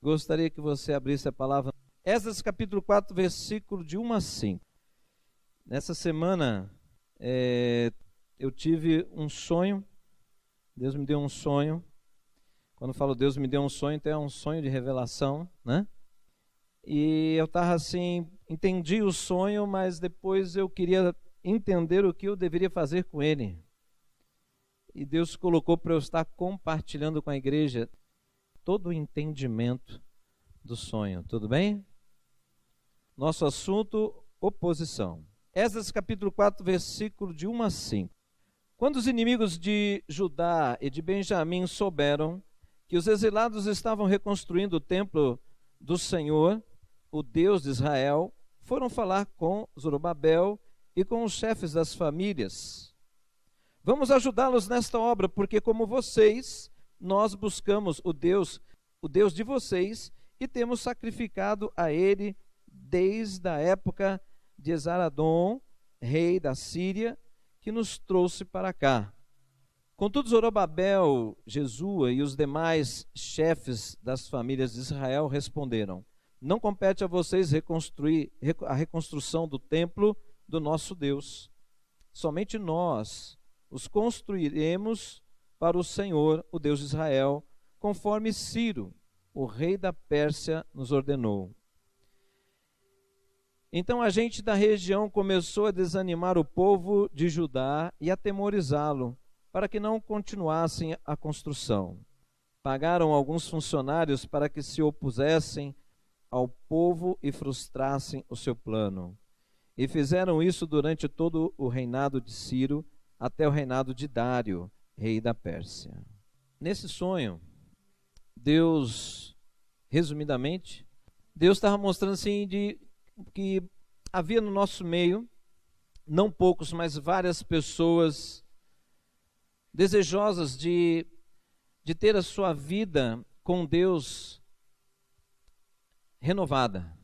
Gostaria que você abrisse a palavra. Esdras capítulo 4, versículo de 1 a 5. Nessa semana, eu tive um sonho. Deus me deu um sonho. Quando eu falo Deus me deu um sonho, então é um sonho de revelação, né? E eu estava assim, entendi o sonho, mas depois eu queria entender o que eu deveria fazer com ele. E Deus colocou para eu estar compartilhando com a igreja todo o entendimento do sonho, tudo bem? Nosso assunto, oposição. Esdras capítulo 4, versículo de 1 a 5. Quando os inimigos de Judá e de Benjamim souberam que os exilados estavam reconstruindo o templo do Senhor, o Deus de Israel, foram falar com Zorobabel e com os chefes das famílias. Vamos ajudá-los nesta obra, porque como vocês, nós buscamos o Deus de vocês e temos sacrificado a ele desde a época de Esaradom, rei da Síria, que nos trouxe para cá. Contudo, Zorobabel, Jesua e os demais chefes das famílias de Israel responderam: não compete a vocês reconstruir a reconstrução do templo do nosso Deus. Somente nós os construiremos para o Senhor, o Deus de Israel, conforme Ciro, o rei da Pérsia, nos ordenou. Então a gente da região começou a desanimar o povo de Judá e a atemorizá-lo, para que não continuassem a construção. Pagaram alguns funcionários para que se opusessem ao povo e frustrassem o seu plano. E fizeram isso durante todo o reinado de Ciro, até o reinado de Dário, rei da Pérsia. Nesse sonho, Deus, resumidamente, Deus estava mostrando assim que havia no nosso meio, não poucos, mas várias pessoas desejosas de ter a sua vida com Deus renovada,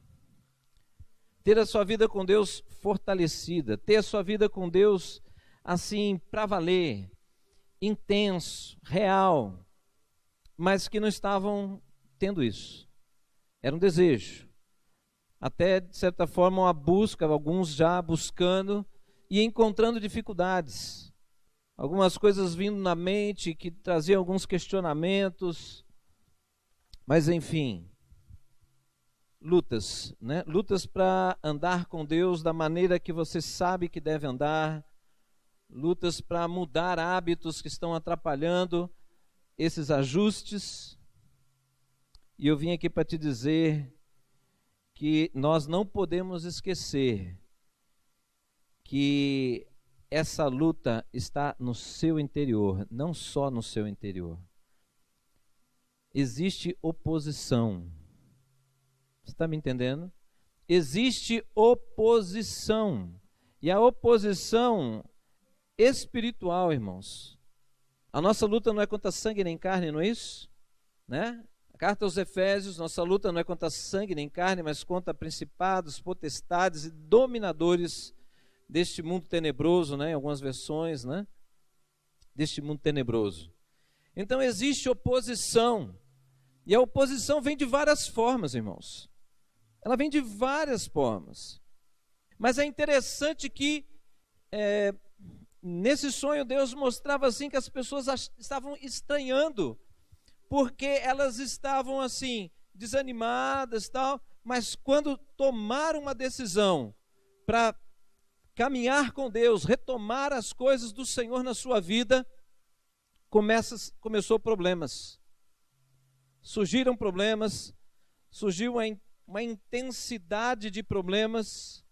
ter a sua vida com Deus fortalecida, ter a sua vida com Deus assim para valer, intenso, real, mas que não estavam tendo isso. Era um desejo, até de certa forma uma busca, alguns já buscando e encontrando dificuldades. Algumas coisas vindo na mente que traziam alguns questionamentos, mas enfim, lutas, né? Lutas para andar com Deus da maneira que você sabe que deve andar, lutas para mudar hábitos que estão atrapalhando esses ajustes. E eu vim aqui para te dizer que nós não podemos esquecer que essa luta está no seu interior, não só no seu interior. Existe oposição. Você está me entendendo? Existe oposição. E a oposição espiritual, irmãos. A nossa luta não é contra sangue nem carne, não é isso? Né? A carta aos Efésios, nossa luta não é contra sangue nem carne, mas contra principados, potestades e dominadores deste mundo tenebroso, né? Em algumas versões, né? Deste mundo tenebroso. Então existe oposição. E a oposição vem de várias formas, irmãos. Ela vem de várias formas. Mas é interessante que nesse sonho Deus mostrava assim que as pessoas estavam estranhando, porque elas estavam assim desanimadas e tal, mas quando tomaram uma decisão para caminhar com Deus, retomar as coisas do Senhor na sua vida, começou problemas. Surgiram problemas, surgiu uma intensidade de problemas,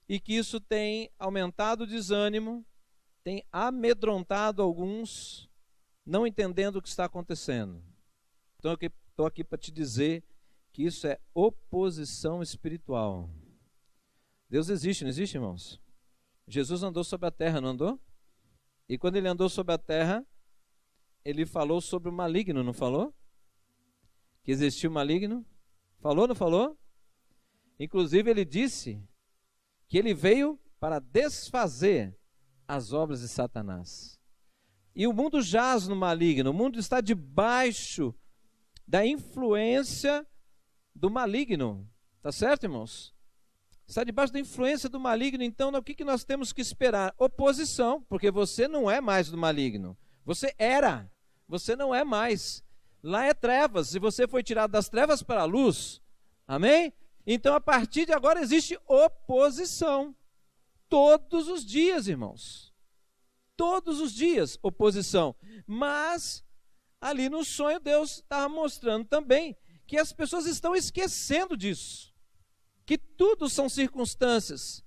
e que isso tem aumentado o desânimo, tem amedrontado alguns, não entendendo o que está acontecendo. Então eu estou aqui para te dizer que isso é oposição espiritual. Deus existe, não existe, irmãos? Jesus andou sobre a terra, não andou? E quando ele andou sobre a terra, ele falou sobre o maligno, não falou? Que existia o maligno? Falou, não falou? Inclusive ele disse que ele veio para desfazer as obras de Satanás. E o mundo jaz no maligno, o mundo está debaixo da influência do maligno. Tá certo, irmãos? Está debaixo da influência do maligno. Então, o que nós temos que esperar? Oposição, porque você não é mais do maligno. Você era, você não é mais. Lá é trevas, e você foi tirado das trevas para a luz. Amém? Então, a partir de agora existe oposição. Todos os dias, irmãos. Todos os dias, oposição. Mas, ali no sonho, Deus estava mostrando também que as pessoas estão esquecendo disso. Que tudo são circunstâncias.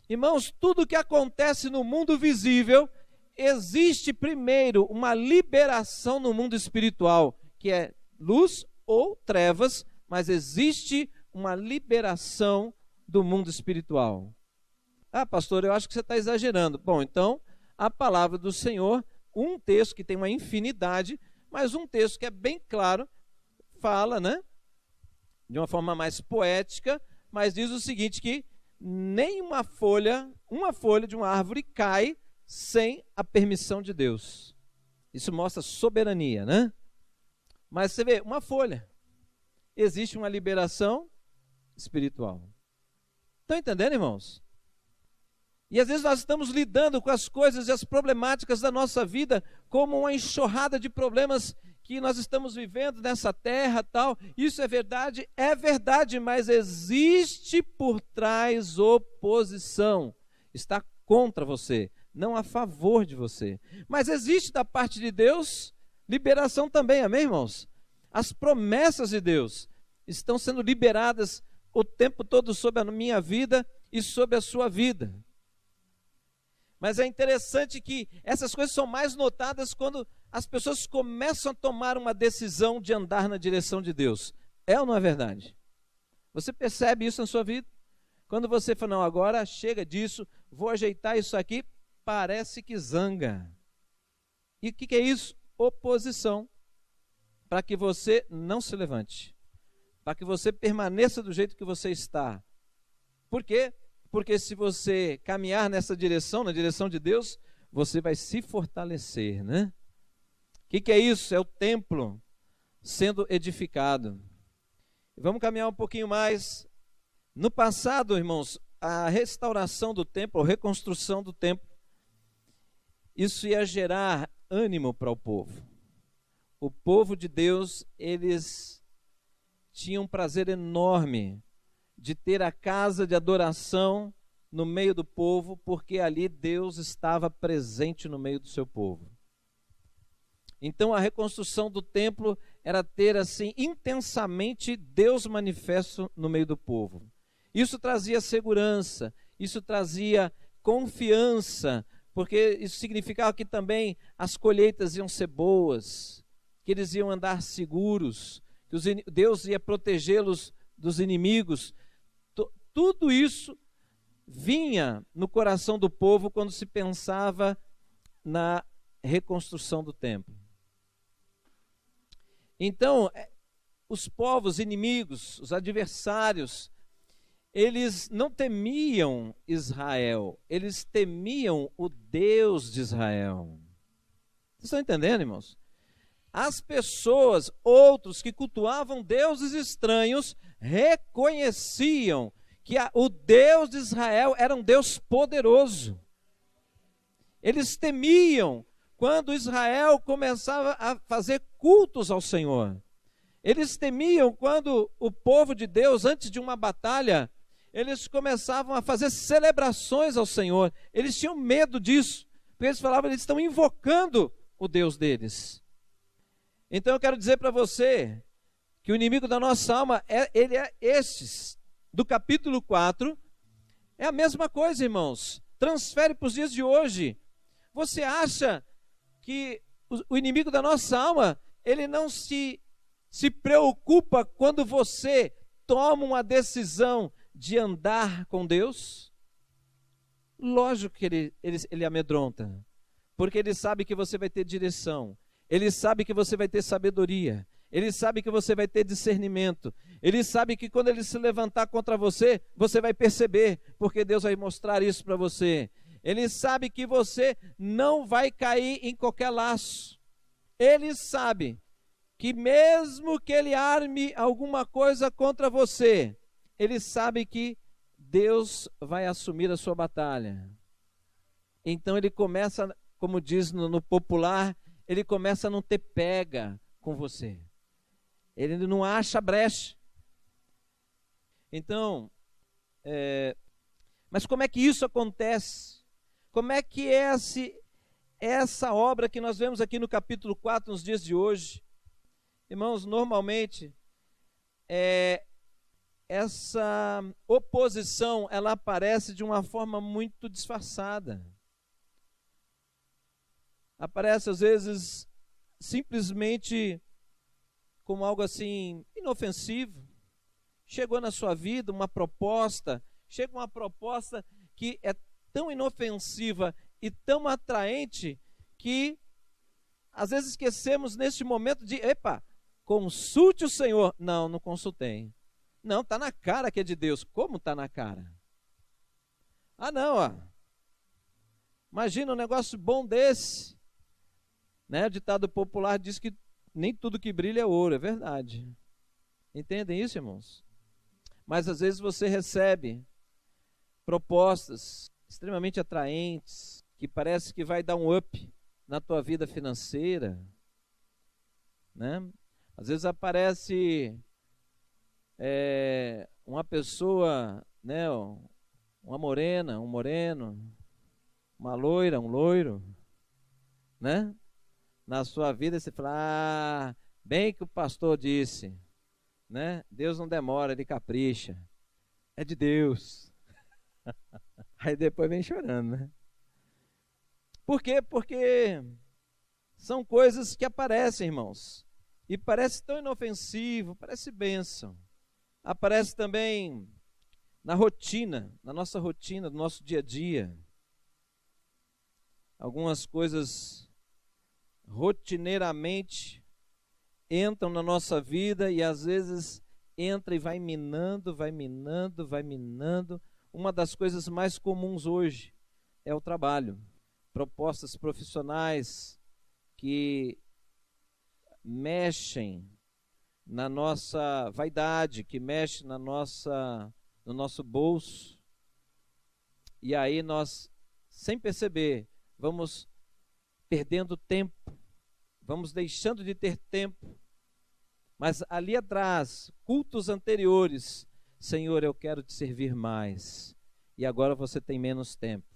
Irmãos, tudo que acontece no mundo visível, existe primeiro uma liberação no mundo espiritual, que é luz ou trevas, mas existe uma liberação do mundo espiritual. Ah, pastor, eu acho que você está exagerando. Bom, então, a palavra do Senhor, um texto que tem uma infinidade, mas um texto que é bem claro, fala, né, de uma forma mais poética, mas diz o seguinte, que nem uma folha de uma árvore cai sem a permissão de Deus. Isso mostra soberania, né? Mas você vê, uma folha, existe uma liberação espiritual. Estão entendendo, irmãos? E às vezes nós estamos lidando com as coisas e as problemáticas da nossa vida como uma enxurrada de problemas que nós estamos vivendo nessa terra, tal. Isso é verdade, mas existe por trás oposição. Está contra você, não a favor de você. Mas existe da parte de Deus liberação também, amém, irmãos? As promessas de Deus estão sendo liberadas o tempo todo sobre a minha vida e sobre a sua vida. Mas é interessante que essas coisas são mais notadas quando as pessoas começam a tomar uma decisão de andar na direção de Deus. É ou não é verdade? Você percebe isso na sua vida? Quando você fala, não, agora chega disso, vou ajeitar isso aqui, parece que zanga. E o que é isso? Oposição. Para que você não se levante. Para que você permaneça do jeito que você está. Por quê? Porque se você caminhar nessa direção, na direção de Deus, você vai se fortalecer, né? O que é isso? É o templo sendo edificado. Vamos caminhar um pouquinho mais. No passado, irmãos, a restauração do templo, a reconstrução do templo, isso ia gerar ânimo para o povo. O povo de Deus, eles tinham um prazer enorme de ter a casa de adoração no meio do povo, porque ali Deus estava presente no meio do seu povo. Então a reconstrução do templo era ter assim intensamente Deus manifesto no meio do povo. Isso trazia segurança, isso trazia confiança, porque isso significava que também as colheitas iam ser boas, que eles iam andar seguros, que Deus ia protegê-los dos inimigos. Tudo isso vinha no coração do povo quando se pensava na reconstrução do templo. Então, os povos inimigos, os adversários, eles não temiam Israel, eles temiam o Deus de Israel. Vocês estão entendendo, irmãos? As pessoas, outros que cultuavam deuses estranhos, reconheciam que o Deus de Israel era um Deus poderoso. Eles temiam quando Israel começava a fazer cultos ao Senhor. Eles temiam quando o povo de Deus, antes de uma batalha, eles começavam a fazer celebrações ao Senhor. Eles tinham medo disso, porque eles falavam, eles estão invocando o Deus deles. Então eu quero dizer para você que o inimigo da nossa alma, ele é estes, do capítulo 4, é a mesma coisa, irmãos. Transfere para os dias de hoje. Você acha que o inimigo da nossa alma, ele não se preocupa quando você toma uma decisão de andar com Deus? Lógico que ele amedronta, porque ele sabe que você vai ter direção, ele sabe que você vai ter sabedoria, ele sabe que você vai ter discernimento, ele sabe que quando ele se levantar contra você, você vai perceber, porque Deus vai mostrar isso para você. Ele sabe que você não vai cair em qualquer laço. Ele sabe que mesmo que ele arme alguma coisa contra você, ele sabe que Deus vai assumir a sua batalha. Então ele começa, como diz no popular, ele começa a não ter pega com você. Ele não acha brecha. Então, mas como é que isso acontece? Como é que essa obra que nós vemos aqui no capítulo 4, nos dias de hoje? Irmãos, normalmente, essa oposição, ela aparece de uma forma muito disfarçada. Aparece, às vezes, simplesmente como algo assim, inofensivo. Chegou na sua vida uma proposta, chega uma proposta que é tão inofensiva e tão atraente que às vezes esquecemos neste momento de, consulte o Senhor. Não consultei. Não, está na cara que é de Deus. Como está na cara? Imagina um negócio bom desse. O ditado popular diz que nem tudo que brilha é ouro, é verdade. Entendem isso, irmãos? Mas às vezes você recebe propostas extremamente atraentes, que parece que vai dar um up na tua vida financeira, Às vezes aparece uma pessoa, uma morena, um moreno, uma loira, um loiro, na sua vida, você fala, bem que o pastor disse, Deus não demora, ele capricha, é de Deus. Aí depois vem chorando, Por quê? Porque são coisas que aparecem, irmãos, e parece tão inofensivo, parece bênção. Aparece também na rotina, na nossa rotina, no nosso dia a dia. Algumas coisas rotineiramente entram na nossa vida e às vezes entra e vai minando, vai minando, vai minando. Uma das coisas mais comuns hoje é o trabalho. Propostas profissionais que mexem na nossa vaidade, que mexem no nosso bolso. E aí nós, sem perceber, vamos perdendo tempo, vamos deixando de ter tempo. Mas ali atrás, cultos anteriores, Senhor, eu quero te servir mais. E agora você tem menos tempo.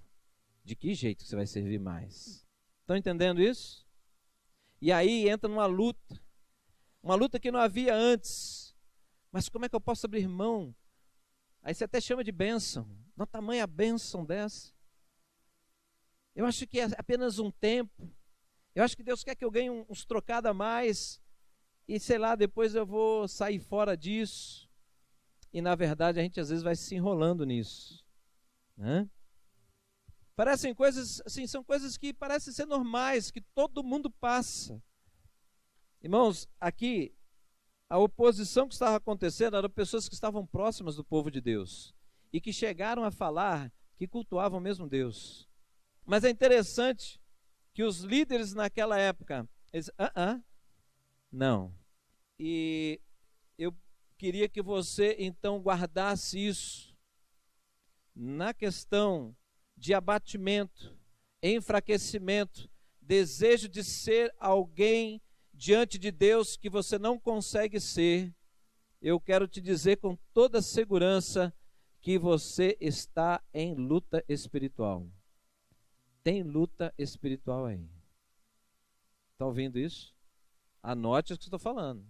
De que jeito você vai servir mais? Estão entendendo isso? E aí entra numa luta. Uma luta que não havia antes. Mas como é que eu posso abrir mão? Aí você até chama de bênção. Não tamanha bênção dessa. Eu acho que é apenas um tempo. Eu acho que Deus quer que eu ganhe uns trocados a mais. E sei lá, depois eu vou sair fora disso. E na verdade a gente às vezes vai se enrolando nisso. Parecem coisas, assim, são coisas que parecem ser normais, que todo mundo passa. Irmãos, aqui, a oposição que estava acontecendo eram pessoas que estavam próximas do povo de Deus. E que chegaram a falar que cultuavam mesmo Deus. Mas é interessante que os líderes naquela época, eles, não. E eu queria que você então guardasse isso na questão de abatimento, enfraquecimento, desejo de ser alguém diante de Deus que você não consegue ser. Eu quero te dizer com toda segurança que você está em luta espiritual. Tem luta espiritual aí. Está ouvindo isso? Anote o que eu estou falando.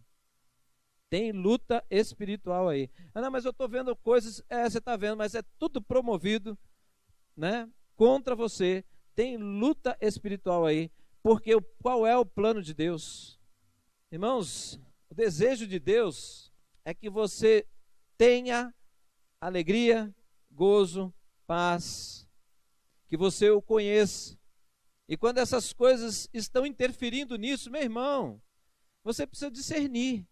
Tem luta espiritual aí. Não, mas eu estou vendo coisas, você está vendo, mas é tudo promovido, contra você. Tem luta espiritual aí, porque qual é o plano de Deus? Irmãos, o desejo de Deus é que você tenha alegria, gozo, paz, que você o conheça. E quando essas coisas estão interferindo nisso, meu irmão, você precisa discernir.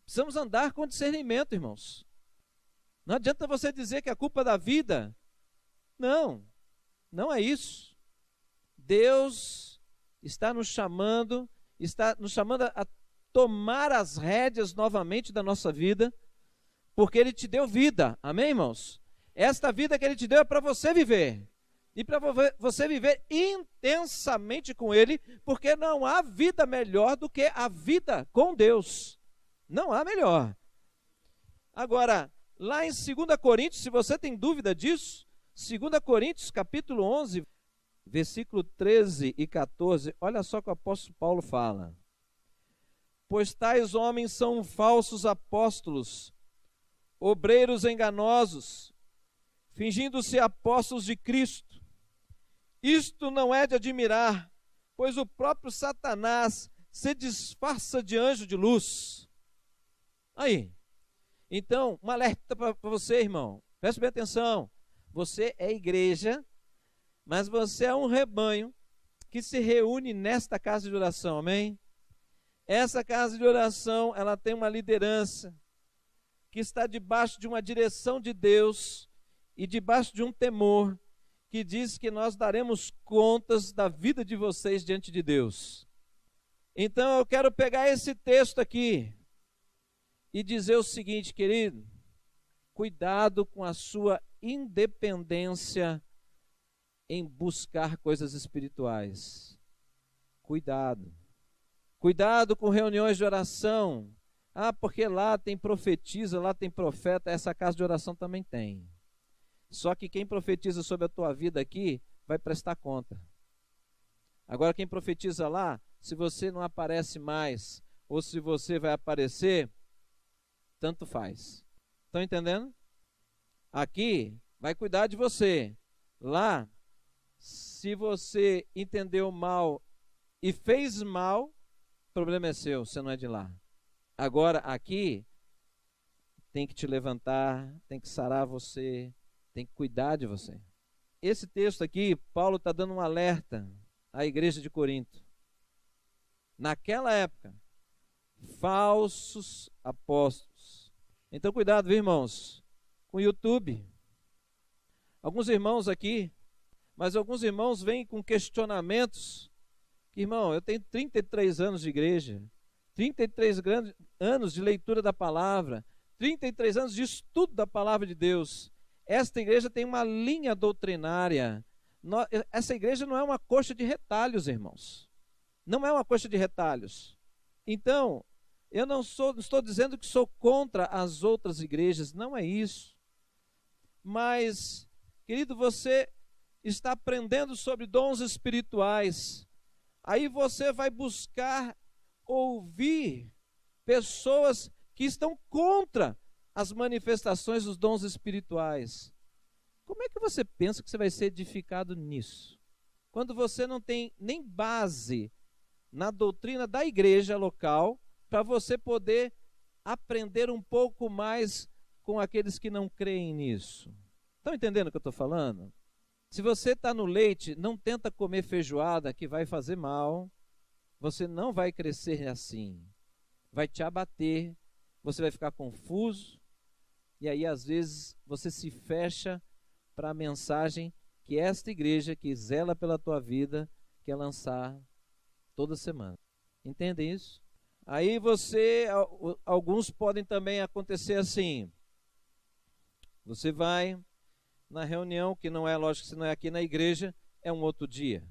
Precisamos andar com discernimento, irmãos. Não adianta você dizer que a culpa da vida. Não é isso. Deus está nos chamando a tomar as rédeas novamente da nossa vida, porque Ele te deu vida, amém, irmãos? Esta vida que Ele te deu é para você viver, e para você viver intensamente com Ele, porque não há vida melhor do que a vida com Deus, não há melhor. Agora, lá em 2 Coríntios, se você tem dúvida disso, 2 Coríntios capítulo 11, versículo 13 e 14, olha só o que o apóstolo Paulo fala. Pois tais homens são falsos apóstolos, obreiros enganosos, fingindo-se apóstolos de Cristo. Isto não é de admirar, pois o próprio Satanás se disfarça de anjo de luz. Aí, então, um alerta para você, irmão, preste bem atenção, você é igreja, mas você é um rebanho que se reúne nesta casa de oração, amém? Essa casa de oração, ela tem uma liderança que está debaixo de uma direção de Deus e debaixo de um temor que diz que nós daremos contas da vida de vocês diante de Deus. Então eu quero pegar esse texto aqui e dizer o seguinte, querido, cuidado com a sua independência em buscar coisas espirituais. Cuidado. Cuidado com reuniões de oração. Ah, porque lá tem profetisa, lá tem profeta, essa casa de oração também tem. Só que quem profetiza sobre a tua vida aqui vai prestar conta. Agora quem profetiza lá, se você não aparece mais, ou se você vai aparecer, tanto faz. Estão entendendo? Aqui vai cuidar de você. Lá, se você entendeu mal e fez mal, o problema é seu, você não é de lá. Agora, aqui, tem que te levantar, tem que sarar você, tem que cuidar de você. Esse texto aqui, Paulo está dando um alerta à igreja de Corinto. Naquela época, falsos apóstolos. Então, cuidado, viu, irmãos, com o YouTube. Alguns irmãos aqui, mas alguns irmãos vêm com questionamentos. Irmão, eu tenho 33 anos de igreja, 33 anos de leitura da palavra, 33 anos de estudo da palavra de Deus. Esta igreja tem uma linha doutrinária. Essa igreja não é uma coxa de retalhos, irmãos. Não é uma coxa de retalhos. Então, eu não estou dizendo que sou contra as outras igrejas, não é isso. Mas, querido, você está aprendendo sobre dons espirituais. Aí você vai buscar ouvir pessoas que estão contra as manifestações dos dons espirituais. Como é que você pensa que você vai ser edificado nisso? Quando você não tem nem base na doutrina da igreja local, para você poder aprender um pouco mais com aqueles que não creem nisso. Estão entendendo o que eu estou falando? Se você está no leite, não tenta comer feijoada que vai fazer mal. Você não vai crescer assim. Vai te abater, você vai ficar confuso. E aí, às vezes, você se fecha para a mensagem que esta igreja, que zela pela tua vida, quer lançar toda semana. Entendem isso? Aí alguns podem também acontecer assim. Você vai na reunião, que não é, lógico, se não é aqui na igreja, é um outro dia.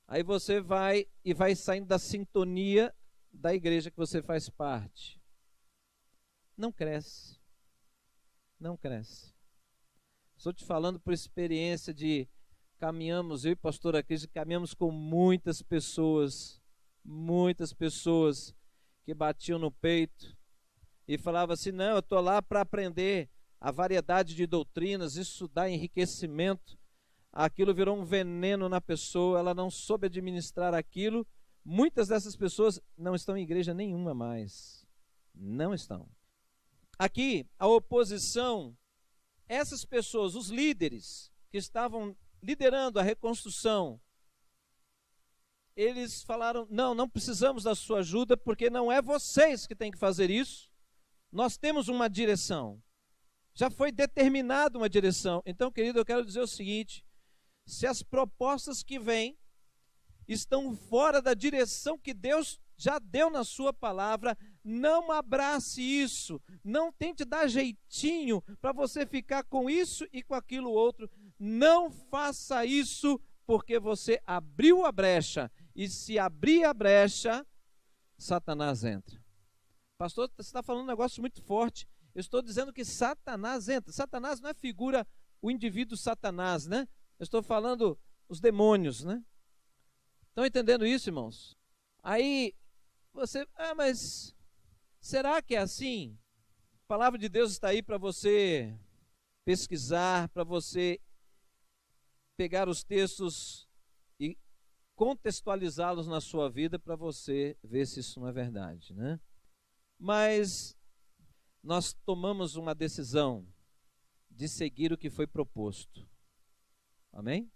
Aí você vai e vai saindo da sintonia da igreja que você faz parte. Não cresce. Não cresce. Estou te falando por experiência de caminhamos, eu e a pastora Cris, caminhamos com muitas pessoas que batiam no peito e falavam assim, não, eu estou lá para aprender a variedade de doutrinas, isso dá enriquecimento. Aquilo virou um veneno na pessoa, ela não soube administrar aquilo. Muitas dessas pessoas não estão em igreja nenhuma mais. Não estão. Aqui, a oposição, essas pessoas, os líderes que estavam liderando a reconstrução, eles falaram, não precisamos da sua ajuda, porque não é vocês que têm que fazer isso. Nós temos uma direção. Já foi determinada uma direção. Então, querido, eu quero dizer o seguinte, se as propostas que vêm estão fora da direção que Deus já deu na sua palavra. Não abrace isso, não tente dar jeitinho para você ficar com isso e com aquilo outro. Não faça isso, porque você abriu a brecha, e se abrir a brecha, Satanás entra. Pastor, você está falando um negócio muito forte. Eu estou dizendo que Satanás entra. Satanás não é figura, o indivíduo Satanás, né? Eu estou falando os demônios, né? Estão entendendo isso, irmãos? Aí você, mas será que é assim? A palavra de Deus está aí para você pesquisar, para você pegar os textos e contextualizá-los na sua vida para você ver se isso não é verdade, né? Mas nós tomamos uma decisão de seguir o que foi proposto. Amém?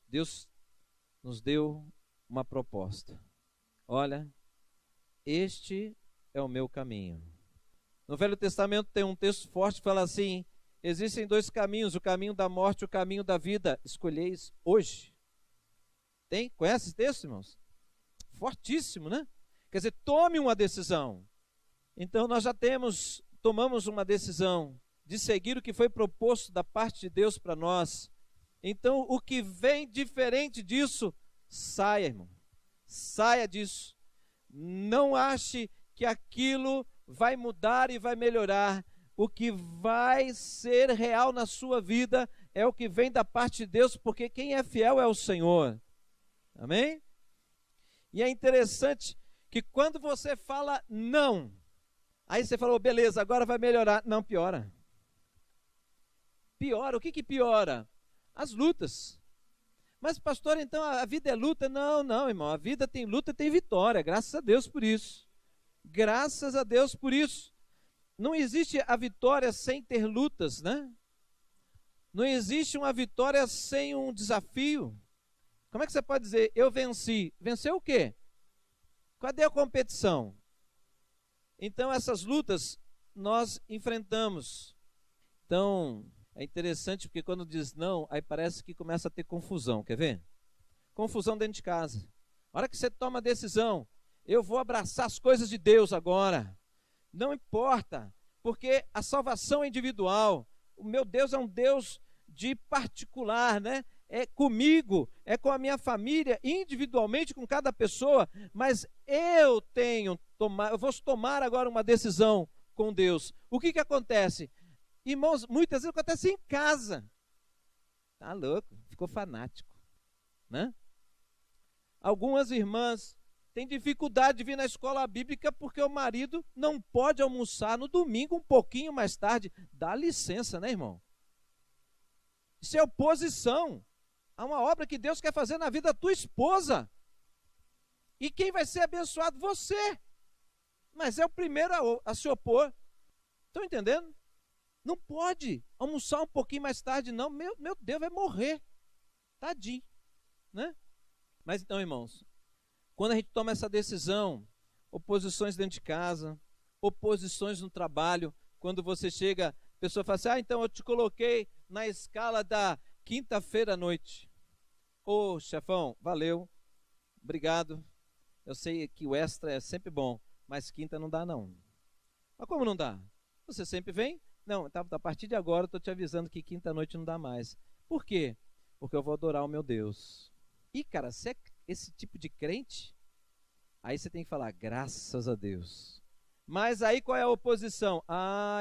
Deus nos deu uma proposta. Olha, este é o meu caminho. No Velho Testamento tem um texto forte que fala assim: existem dois caminhos, o caminho da morte e o caminho da vida. Escolheis hoje. Tem? Conhece esse texto, irmãos? Fortíssimo, né? Quer dizer, tome uma decisão. Então nós já tomamos uma decisão de seguir o que foi proposto da parte de Deus para nós. Então o que vem diferente disso, saia, irmão. Saia disso. Não ache que aquilo vai mudar e vai melhorar. O que vai ser real na sua vida é o que vem da parte de Deus, porque quem é fiel é o Senhor. Amém? E é interessante que quando você fala não, aí você falou, beleza, agora vai melhorar. Não, piora. Piora. O que piora? As lutas. Mas, pastor, então a vida é luta? Não, irmão. A vida tem luta e tem vitória. Graças a Deus por isso. Graças a Deus por isso. Não existe a vitória sem ter lutas, né? Não existe uma vitória sem um desafio. Como é que você pode dizer, eu venci? Venceu o quê? Cadê a competição? Então, essas lutas nós enfrentamos. Então, é interessante porque quando diz não, aí parece que começa a ter confusão. Quer ver? Confusão dentro de casa. A hora que você toma a decisão, eu vou abraçar as coisas de Deus agora. Não importa, porque a salvação é individual. O meu Deus é um Deus de particular, né? É comigo, é com a minha família, individualmente com cada pessoa, mas eu vou tomar agora uma decisão com Deus. O que acontece? Irmãos, muitas vezes acontece em casa. Tá louco, ficou fanático, né? Algumas irmãs têm dificuldade de vir na escola bíblica porque o marido não pode almoçar no domingo um pouquinho mais tarde. Dá licença, né, irmão? Isso é oposição a uma obra que Deus quer fazer na vida da tua esposa. E quem vai ser abençoado? Você. Mas é o primeiro a se opor. Estão entendendo? Não pode almoçar um pouquinho mais tarde, não. Meu Deus, vai morrer. Tadinho, né? Mas então, irmãos, quando a gente toma essa decisão, oposições dentro de casa, oposições no trabalho, quando você chega, a pessoa fala assim, então eu te coloquei na escala da quinta-feira à noite. Ô, chefão, valeu, obrigado. Eu sei que o extra é sempre bom, mas quinta não dá não. Mas como não dá? Você sempre vem? Não, a partir de agora eu estou te avisando que quinta à noite não dá mais. Por quê? Porque eu vou adorar o meu Deus. E, cara, se é esse tipo de crente, aí você tem que falar, graças a Deus. Mas aí qual é a oposição?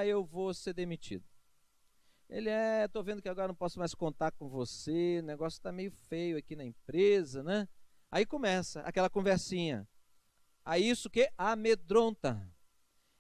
Eu vou ser demitido. Estou vendo que agora não posso mais contar com você, o negócio está meio feio aqui na empresa, né? Aí começa aquela conversinha. Aí isso que amedronta.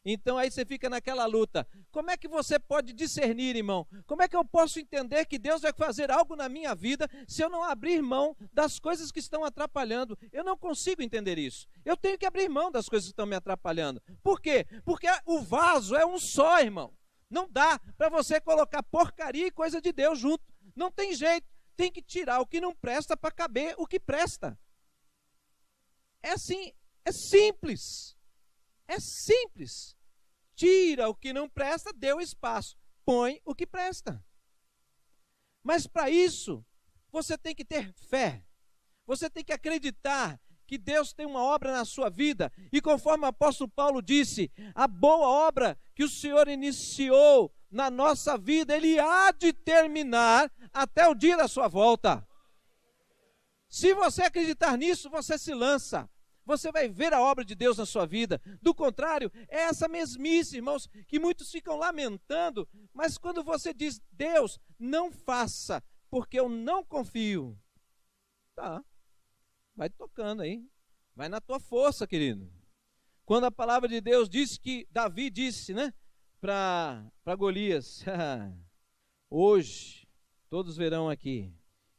Então aí você fica naquela luta. Como é que você pode discernir, irmão? Como é que eu posso entender que Deus vai fazer algo na minha vida se eu não abrir mão das coisas que estão atrapalhando? Eu não consigo entender isso. Eu tenho que abrir mão das coisas que estão me atrapalhando. Por quê? Porque o vaso é um só, irmão. Não dá para você colocar porcaria e coisa de Deus junto. Não tem jeito. Tem que tirar o que não presta para caber o que presta. É assim, é simples. É simples. Tira o que não presta, dê o espaço. Põe o que presta. Mas para isso, você tem que ter fé. Você tem que acreditar que Deus tem uma obra na sua vida, e conforme o apóstolo Paulo disse, a boa obra que o Senhor iniciou na nossa vida, Ele há de terminar até o dia da sua volta. Se você acreditar nisso, você se lança. Você vai ver a obra de Deus na sua vida. Do contrário, é essa mesmice, irmãos, que muitos ficam lamentando, mas quando você diz, Deus, não faça, porque eu não confio. Tá, vai tocando aí, vai na tua força, querido. Quando a palavra de Deus diz que, Davi disse, né, para Golias, hoje, todos verão aqui,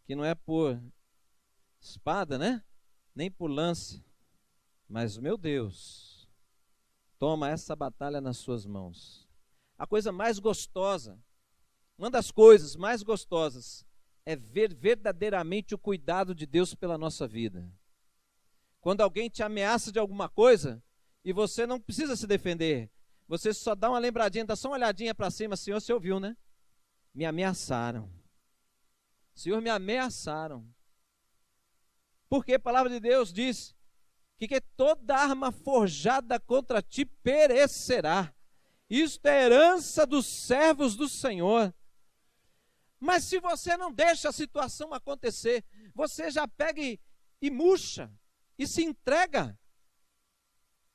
que não é por espada, né, nem por lança, mas meu Deus, toma essa batalha nas suas mãos. A coisa mais gostosa, uma das coisas mais gostosas, é ver verdadeiramente o cuidado de Deus pela nossa vida. Quando alguém te ameaça de alguma coisa, e você não precisa se defender, você só dá uma lembradinha, dá só uma olhadinha para cima, Senhor, você ouviu, né? Me ameaçaram. Senhor, me ameaçaram. Porque a palavra de Deus diz que toda arma forjada contra ti perecerá. Isto é herança dos servos do Senhor. Mas se você não deixa a situação acontecer, você já pega e murcha, e se entrega.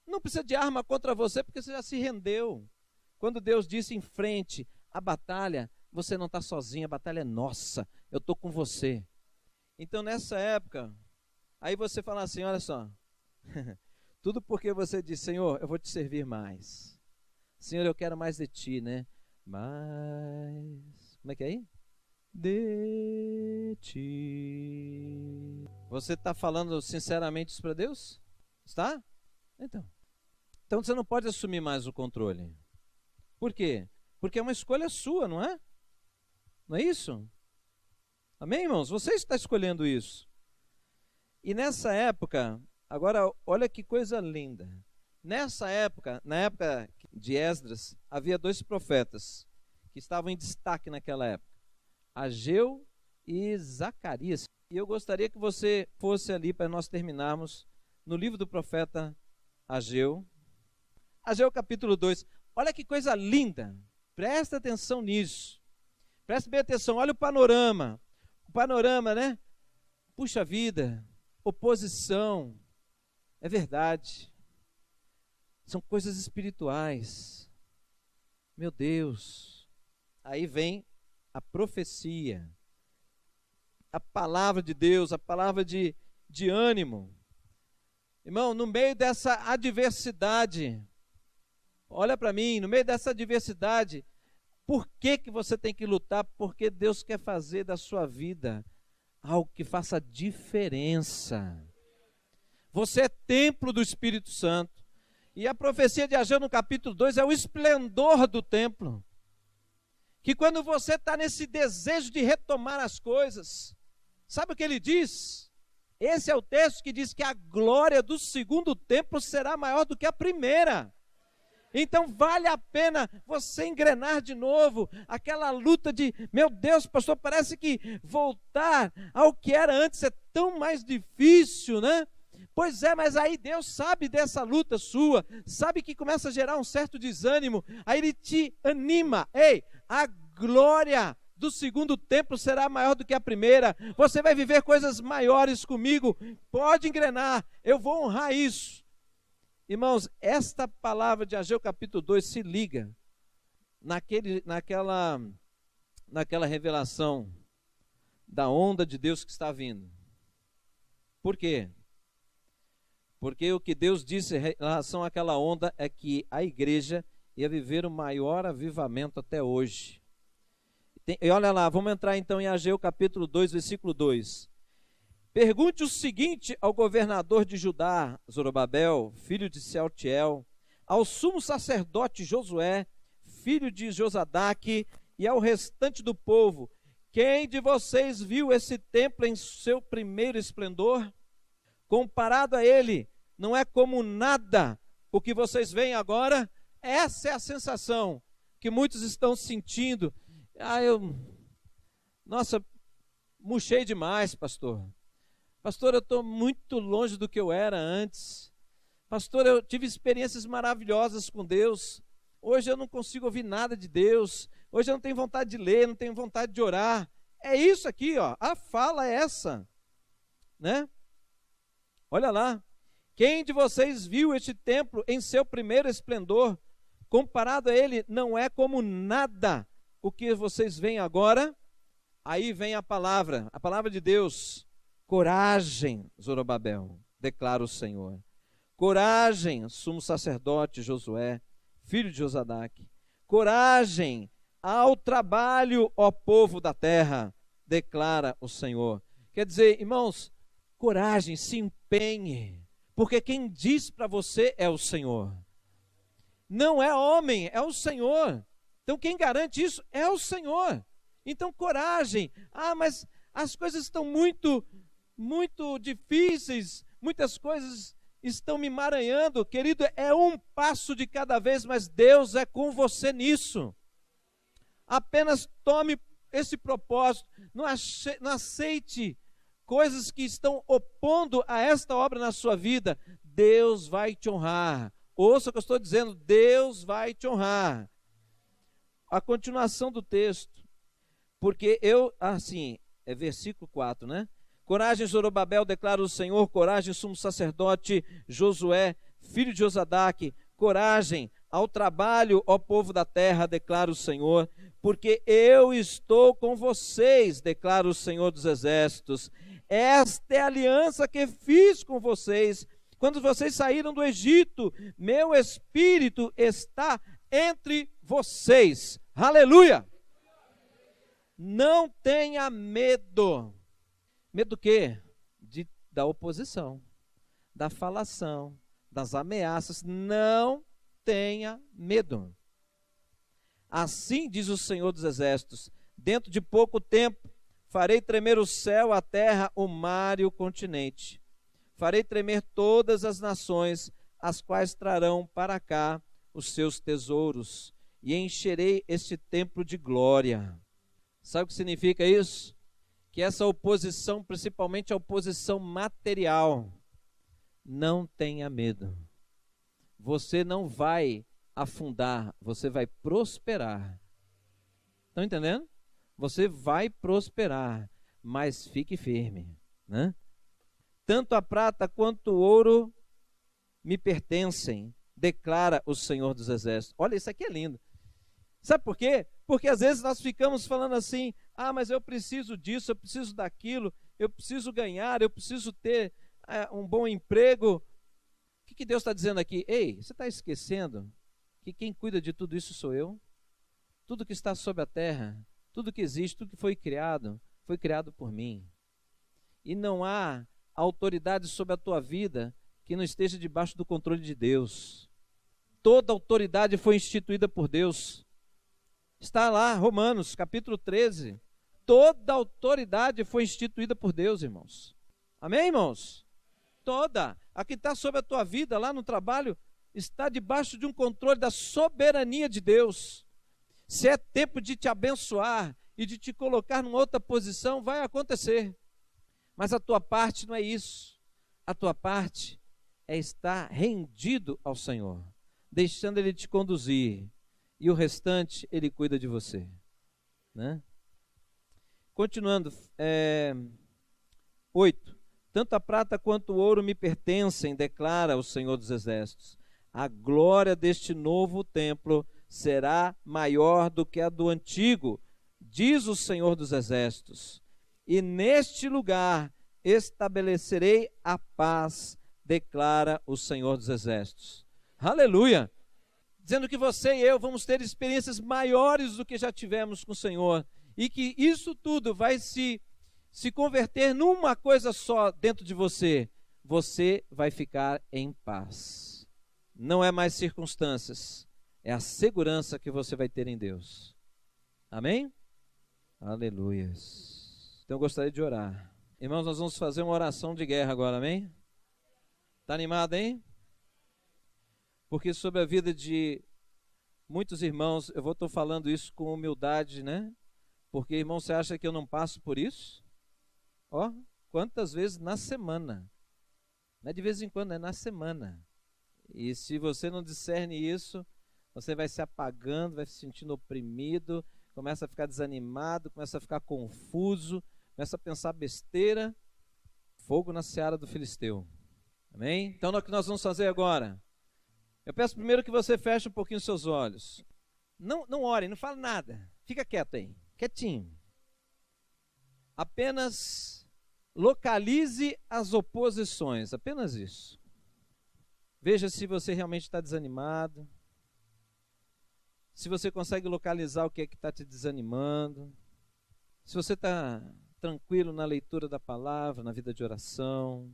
Não precisa de arma contra você, porque você já se rendeu. Quando Deus disse em frente a batalha, você não está sozinho, a batalha é nossa, eu estou com você. Então nessa época, aí você fala assim, olha só, tudo porque você diz, Senhor, eu vou te servir mais. Senhor, eu quero mais de ti, né? Mas, como é que é aí? De ti. Você está falando sinceramente isso para Deus? Está? Então você não pode assumir mais o controle. Por quê? Porque é uma escolha sua, não é? Não é isso? Amém, irmãos? Você está escolhendo isso. E nessa época, agora olha que coisa linda. Nessa época, na época de Esdras, havia 2 profetas que estavam em destaque naquela época. Ageu e Zacarias. E eu gostaria que você fosse ali para nós terminarmos no livro do profeta Ageu. Ageu capítulo 2. Olha que coisa linda. Presta atenção nisso. Presta bem atenção. Olha o panorama. O panorama, né? Puxa vida. Oposição. É verdade. São coisas espirituais. Meu Deus. Aí vem a profecia, a palavra de Deus, a palavra de ânimo. Irmão, no meio dessa adversidade, olha para mim, no meio dessa adversidade, por que você tem que lutar? Porque Deus quer fazer da sua vida algo que faça diferença. Você é templo do Espírito Santo. E a profecia de Ageu no capítulo 2 é o esplendor do templo. Que quando você está nesse desejo de retomar as coisas, sabe o que ele diz? Esse é o texto que diz que a glória do segundo templo será maior do que a primeira. Então vale a pena você engrenar de novo aquela luta de, meu Deus, pastor, parece que voltar ao que era antes é tão mais difícil, né? Pois é, mas aí Deus sabe dessa luta sua, sabe que começa a gerar um certo desânimo, aí Ele te anima. Ei, a glória do segundo templo será maior do que a primeira, você vai viver coisas maiores comigo, pode engrenar, eu vou honrar isso. Irmãos, esta palavra de Ageu capítulo 2 se liga naquela revelação da onda de Deus que está vindo. Por quê? Porque o que Deus disse em relação àquela onda é que a igreja ia viver o maior avivamento até hoje. E olha lá, vamos entrar então em Ageu capítulo 2, versículo 2. Pergunte o seguinte ao governador de Judá, Zorobabel, filho de Sealtiel, ao sumo sacerdote Josué, filho de Josadaque, e ao restante do povo: quem de vocês viu esse templo em seu primeiro esplendor? Comparado a ele, não é como nada o que vocês veem agora? Essa é a sensação que muitos estão sentindo. Nossa, murchei demais, pastor. Pastor, eu estou muito longe do que eu era antes. Pastor, eu tive experiências maravilhosas com Deus. Hoje eu não consigo ouvir nada de Deus. Hoje eu não tenho vontade de ler, não tenho vontade de orar. É isso aqui, ó. A fala é essa, né? Olha lá. Quem de vocês viu este templo em seu primeiro esplendor? Comparado a ele, não é como nada o que vocês veem agora. Aí vem a palavra de Deus. Coragem, Zorobabel, declara o Senhor. Coragem, sumo sacerdote Josué, filho de Josadaque. Coragem ao trabalho, ó povo da terra, declara o Senhor. Quer dizer, irmãos, coragem, se empenhe, porque quem diz para você é o Senhor. Não é homem, é o Senhor. Então quem garante isso é o Senhor. Então coragem. Ah, mas as coisas estão muito difíceis, muitas coisas estão me emaranhando. Querido, é um passo de cada vez, mas Deus é com você nisso. Apenas tome esse propósito, não aceite coisas que estão opondo a esta obra na sua vida. Deus vai te honrar. Ouça o que eu estou dizendo, Deus vai te honrar. A continuação do texto, porque é versículo 4, né? Coragem, Zorobabel, declara o Senhor. Coragem, sumo sacerdote Josué, filho de Josadaque. Coragem ao trabalho, ó povo da terra, declara o Senhor, porque eu estou com vocês, declara o Senhor dos exércitos. Esta é a aliança que fiz com vocês quando vocês saíram do Egito. Meu espírito está entre vocês. Aleluia! Não tenha medo. Medo do quê? Da oposição, da falação, das ameaças. Não tenha medo. Assim diz o Senhor dos exércitos: dentro de pouco tempo farei tremer o céu, a terra, o mar e o continente. Farei tremer todas as nações, as quais trarão para cá os seus tesouros, e encherei este templo de glória. Sabe o que significa isso? Que essa oposição, principalmente a oposição material, não tenha medo. Você não vai afundar, você vai prosperar. Estão entendendo? Você vai prosperar, mas fique firme, né? Tanto a prata quanto o ouro me pertencem, declara o Senhor dos exércitos. Olha, isso aqui é lindo. Sabe por quê? Porque às vezes nós ficamos falando assim: ah, mas eu preciso disso, eu preciso daquilo, eu preciso ganhar, eu preciso ter um bom emprego. O que Deus está dizendo aqui? Ei, você está esquecendo que quem cuida de tudo isso sou eu? Tudo que está sobre a terra, tudo que existe, tudo que foi criado por mim. E não há autoridade sobre a tua vida que não esteja debaixo do controle de Deus. Toda autoridade foi instituída por Deus. Está lá, Romanos, capítulo 13. Toda autoridade foi instituída por Deus, irmãos. Amém, irmãos? Toda. A que está sobre a tua vida, lá no trabalho, está debaixo de um controle da soberania de Deus. Se é tempo de te abençoar e de te colocar numa outra posição, vai acontecer. Mas a tua parte não é isso. A tua parte é estar rendido ao Senhor, deixando Ele te conduzir. E o restante, Ele cuida de você, né? Continuando, 8. Tanto a prata quanto o ouro me pertencem, declara o Senhor dos exércitos. A glória deste novo templo será maior do que a do antigo, diz o Senhor dos exércitos. E neste lugar estabelecerei a paz, declara o Senhor dos exércitos. Aleluia! Dizendo que você e eu vamos ter experiências maiores do que já tivemos com o Senhor, e que isso tudo vai se converter numa coisa só dentro de você. Você vai ficar em paz. Não é mais circunstâncias, é a segurança que você vai ter em Deus. Amém? Aleluias. Então eu gostaria de orar. Irmãos, nós vamos fazer uma oração de guerra agora, amém? Está animado, hein? Porque sobre a vida de muitos irmãos, eu estou falando isso com humildade, né? Porque, irmão, você acha que eu não passo por isso? Ó, quantas vezes na semana. Não é de vez em quando, é na semana. E se você não discerne isso, você vai se apagando, vai se sentindo oprimido, começa a ficar desanimado, começa a ficar confuso, começa a pensar besteira. Fogo na seara do filisteu. Amém? Então, o que nós vamos fazer agora? Eu peço primeiro que você feche um pouquinho os seus olhos. Não ore, não fale nada. Fica quieto aí, quietinho. Apenas localize as oposições, apenas isso. Veja se você realmente está desanimado. Se você consegue localizar o que é que está te desanimando. Se você está tranquilo na leitura da palavra, na vida de oração.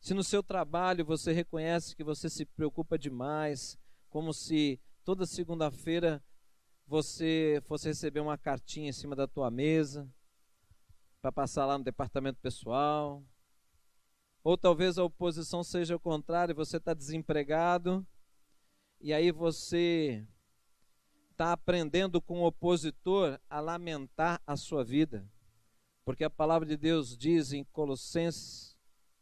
Se no seu trabalho você reconhece que você se preocupa demais, como se toda segunda-feira você fosse receber uma cartinha em cima da tua mesa, para passar lá no departamento pessoal. Ou talvez a oposição seja o contrário, você está desempregado, e aí você está aprendendo com o opositor a lamentar a sua vida. Porque a palavra de Deus diz em Colossenses,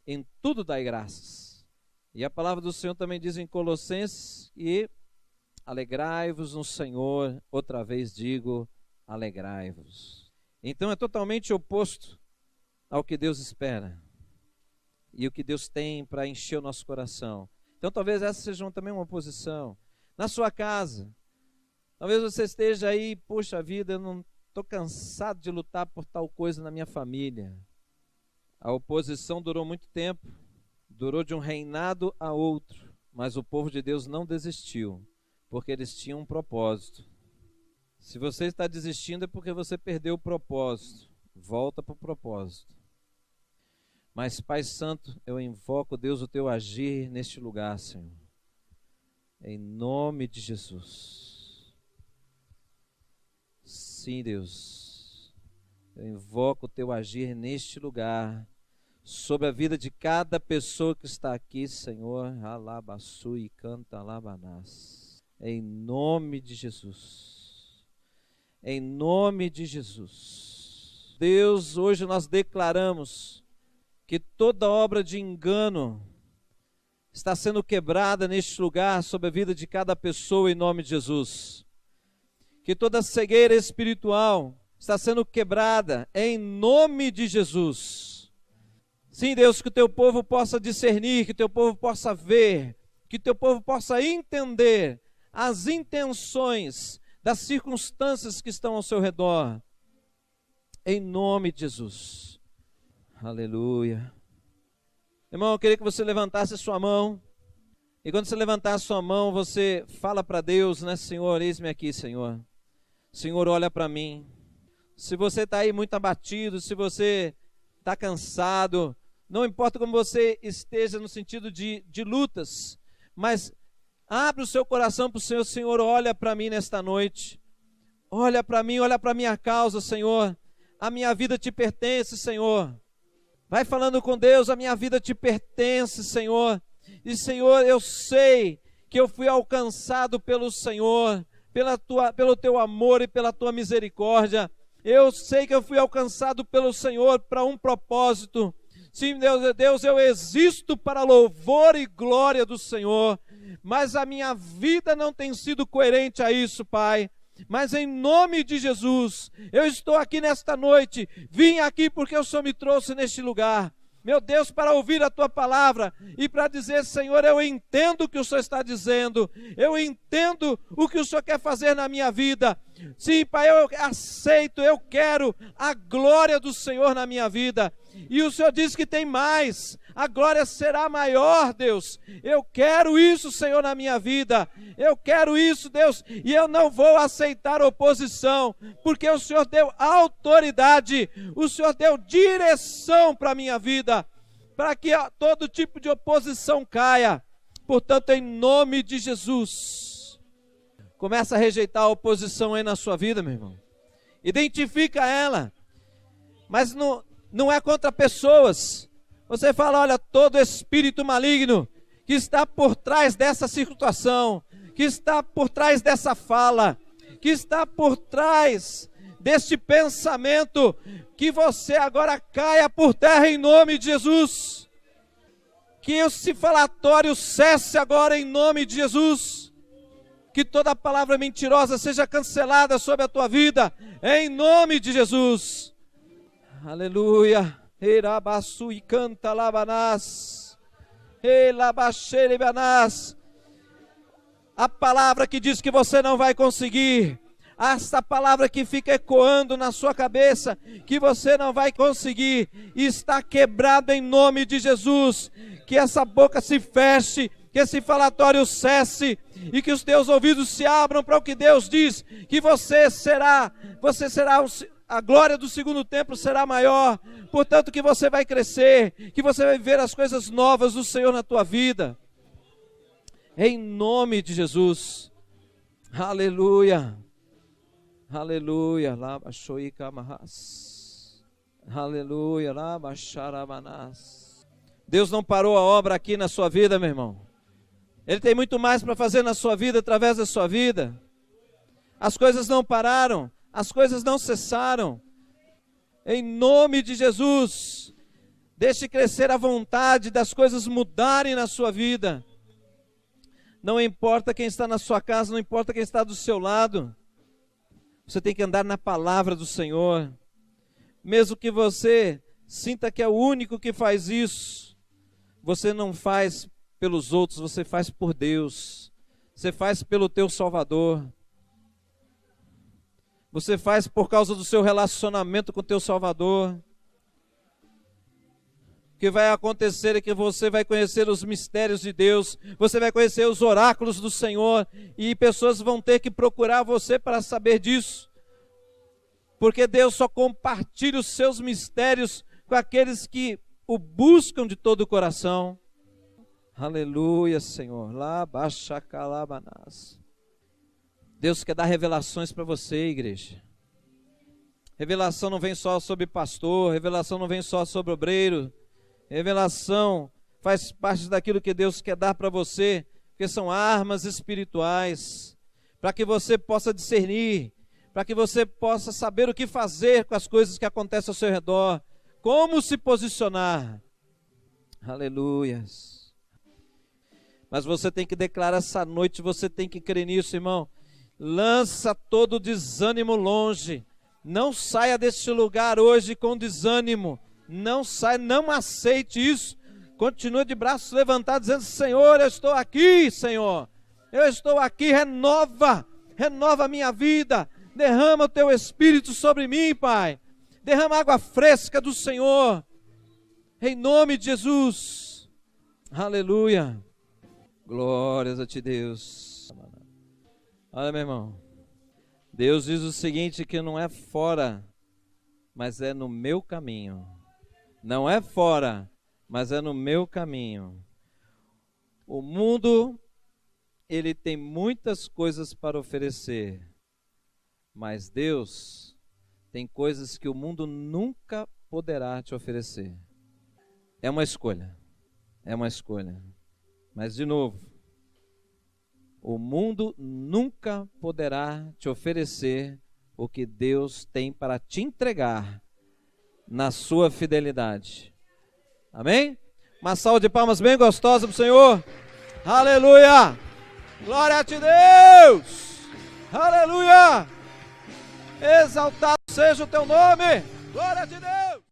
em tudo dai graças. E a palavra do Senhor também diz em Colossenses, e alegrai-vos no Senhor, outra vez digo, alegrai-vos. Então é totalmente oposto ao que Deus espera e o que Deus tem para encher o nosso coração. Então talvez essa seja também uma oposição. Na sua casa, talvez você esteja aí, puxa vida, eu não estou cansado de lutar por tal coisa na minha família. A oposição durou muito tempo, durou de um reinado a outro, mas o povo de Deus não desistiu, porque eles tinham um propósito. Se você está desistindo é porque você perdeu o propósito. Volta para o propósito. Mas, Pai Santo, eu invoco, Deus, o teu agir neste lugar, Senhor. Em nome de Jesus. Sim, Deus. Eu invoco o teu agir neste lugar, sobre a vida de cada pessoa que está aqui, Senhor. Alabaçu e canta alabanás. Em nome de Jesus. Em nome de Jesus. Deus, hoje nós declaramos que toda obra de engano está sendo quebrada neste lugar sobre a vida de cada pessoa em nome de Jesus. Que toda cegueira espiritual está sendo quebrada em nome de Jesus. Sim, Deus, que o teu povo possa discernir, que o teu povo possa ver, que o teu povo possa entender as intenções das circunstâncias que estão ao seu redor, em nome de Jesus. Aleluia. Irmão, eu queria que você levantasse a sua mão, e quando você levantar a sua mão, você fala para Deus, né? Senhor, eis-me aqui, Senhor. Senhor, olha para mim. Se você está aí muito abatido, se você está cansado, não importa como você esteja no sentido de lutas, mas abre o seu coração para o Senhor. Senhor, olha para mim nesta noite. Olha para mim, olha para a minha causa, Senhor. A minha vida te pertence, Senhor. Vai falando com Deus, a minha vida te pertence, Senhor. E, Senhor, eu sei que eu fui alcançado pelo Senhor, pelo teu amor e pela tua misericórdia. Eu sei que eu fui alcançado pelo Senhor para um propósito. Sim, Deus, eu existo para louvor e glória do Senhor, mas a minha vida não tem sido coerente a isso, Pai. Mas em nome de Jesus, eu estou aqui nesta noite, vim aqui porque o Senhor me trouxe neste lugar, meu Deus, para ouvir a Tua palavra e para dizer, Senhor, eu entendo o que o Senhor está dizendo, eu entendo o que o Senhor quer fazer na minha vida. Sim, Pai, eu aceito, eu quero a glória do Senhor na minha vida. E o Senhor diz que tem mais, a glória será maior, Deus. Eu quero isso, Senhor, na minha vida. Eu quero isso, Deus, e eu não vou aceitar oposição, porque o Senhor deu autoridade, o Senhor deu direção para a minha vida, para que todo tipo de oposição caia. Portanto, em nome de Jesus, começa a rejeitar a oposição aí na sua vida, meu irmão. Identifica ela, mas não é contra pessoas. Você fala, olha, todo espírito maligno que está por trás dessa situação, que está por trás dessa fala, que está por trás deste pensamento, que você agora caia por terra em nome de Jesus. Que esse falatório cesse agora em nome de Jesus. Que toda palavra mentirosa seja cancelada sobre a tua vida, em nome de Jesus. Aleluia. Erabaçu e canta labanás. Elabaxeribanás. A palavra que diz que você não vai conseguir, essa palavra que fica ecoando na sua cabeça, que você não vai conseguir, está quebrado em nome de Jesus. Que essa boca se feche, que esse falatório cesse, e que os teus ouvidos se abram para o que Deus diz, que você será, a glória do segundo templo será maior, portanto que você vai crescer, que você vai ver as coisas novas do Senhor na tua vida, em nome de Jesus. Aleluia, aleluia, aleluia, Deus não parou a obra aqui na sua vida, meu irmão. Ele tem muito mais para fazer na sua vida, através da sua vida. As coisas não pararam, as coisas não cessaram. Em nome de Jesus, deixe crescer a vontade das coisas mudarem na sua vida. Não importa quem está na sua casa, não importa quem está do seu lado. Você tem que andar na palavra do Senhor. Mesmo que você sinta que é o único que faz isso, você não faz pelos outros, você faz por Deus. Você faz pelo teu Salvador. Você faz por causa do seu relacionamento com o teu Salvador. O que vai acontecer é que você vai conhecer os mistérios de Deus, você vai conhecer os oráculos do Senhor, e pessoas vão ter que procurar você para saber disso, porque Deus só compartilha os seus mistérios com aqueles que o buscam de todo o coração. Aleluia, Senhor. Deus quer dar revelações para você, igreja. Revelação não vem só sobre pastor, revelação não vem só sobre obreiro. Revelação faz parte daquilo que Deus quer dar para você, porque são armas espirituais, para que você possa discernir, para que você possa saber o que fazer com as coisas que acontecem ao seu redor, como se posicionar. Aleluias. Mas você tem que declarar essa noite, você tem que crer nisso, irmão. Lança todo o desânimo longe. Não saia deste lugar hoje com desânimo. Não sai, não aceite isso. Continua de braços levantados, dizendo: Senhor, eu estou aqui, Senhor. Eu estou aqui, renova a minha vida. Derrama o teu Espírito sobre mim, Pai. Derrama água fresca do Senhor. Em nome de Jesus. Aleluia. Glórias a ti, Deus. Olha, meu irmão. Deus diz o seguinte, que não é fora, mas é no meu caminho. Não é fora, mas é no meu caminho. O mundo, ele tem muitas coisas para oferecer, mas Deus tem coisas que o mundo nunca poderá te oferecer. É uma escolha, Mas de novo, o mundo nunca poderá te oferecer o que Deus tem para te entregar na sua fidelidade. Amém? Uma salva de palmas bem gostosa para o Senhor. Aleluia! Glória a ti, Deus! Aleluia! Exaltado seja o teu nome! Glória a ti, Deus!